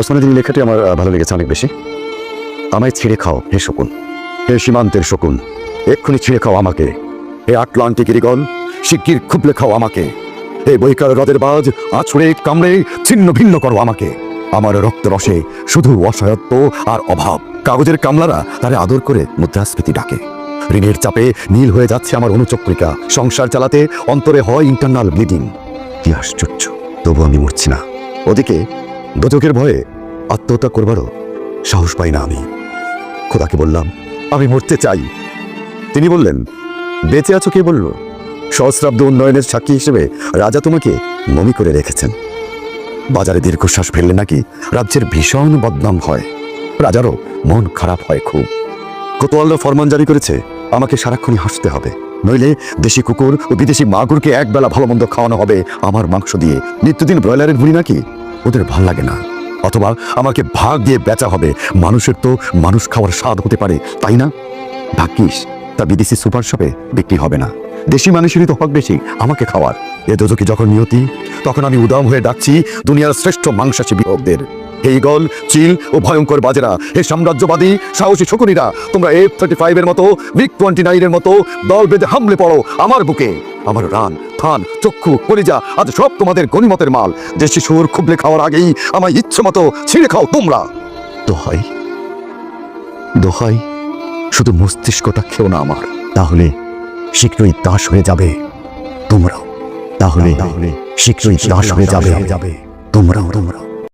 ওসমানীদের লেখাটি আমার ভালো লেগেছে অনেক বেশি। আমায় ছিঁড়ে খাও হে শকুন, হে সীমান্তের শকুন, এক্ষুনি ছিঁড়ে খাও আমাকে। হে আটলান্টিক ইরিগন, শিগগির খুবলে খাও আমাকে। হে বৈকাল হ্রদের বাজ, আছড়ে কামড়ে ছিন্ন ভিন্ন করো আমাকে। আমার রক্ত রসে শুধু অসহায়ত্ব আর অভাব। কাগজের কামলারা তারে আদর করে মুদ্রাস্ফীতি ডাকে। ঋণের চাপে নীল হয়ে যাচ্ছে আমার অনুচক্রিকা। সংসার চালাতে অন্তরে হয় ইন্টারনাল ব্লিডিং। কি আশ্চর্য, তবু আমি মরছি না। ওদিকে দোজকের ভয়ে আত্মহত্যা করবারও সাহস পাই না আমি। খোদাকে বললাম আমি মরতে চাই। তিনি বললেন, বেঁচে আছো কে বলল? সহস্রাব্দ উন্নয়নের সাক্ষী হিসেবে রাজা তোমাকে মমি করে রেখেছেন। বাজারে দীর্ঘশ্বাস ফেললে নাকি রাজ্যের ভীষণ বদনাম হয়, রাজারও মন খারাপ হয় খুব। কোতোয়াল ফরমান জারি করেছে আমাকে সারাক্ষণই হাসতে হবে, নইলে দেশি কুকুর ও বিদেশি মাগুরকে একবেলা ভালো মন্দ খাওয়ানো হবে আমার মাংস দিয়ে। নিত্যদিন ব্রয়লারের ভুঁড়ি নাকি ওদের ভাল লাগে না। অথবা আমাকে ভাগ দিয়ে বেচা হবে। মানুষের তো মানুষ খাওয়ার স্বাদ হতে পারে, তাই না? ভাগ্যিস তা বিদেশি সুপার শপে বিক্রি হবে না। দেশি মানুষেরই তো হক বেশি আমাকে খাওয়ার। এ দোজকি যখন নিয়তি, তখন আমি উদাম হয়ে ডাকছি দুনিয়ার শ্রেষ্ঠ মাংসাশী বিভোগদের। হে ঈগল, চিল ও ভয়ঙ্কর বাজেরা, হে সাম্রাজ্যবাদী সাহসী শকুনিরা, তোমরা F-35 এর মতো, MiG-29 এর মতো দল বেঁধে হামলে পড়ো আমার বুকে। আমার রান, থান, চক্ষু, কলিজা আজ সব তোমাদের গনিমতের মাল। দেশি সুর খুবলে খাওয়ার আগেই আমায় ইচ্ছে মতো ছিঁড়ে খাও তোমরা। দোহাই দোহাই, শুধু মস্তিষ্কটা খেও না আমার, তাহলে শীঘ্রই দাস হয়ে যাবে তোমরাও। তাহলে শীঘ্রই দাস হয়ে যাবে তোমরাও।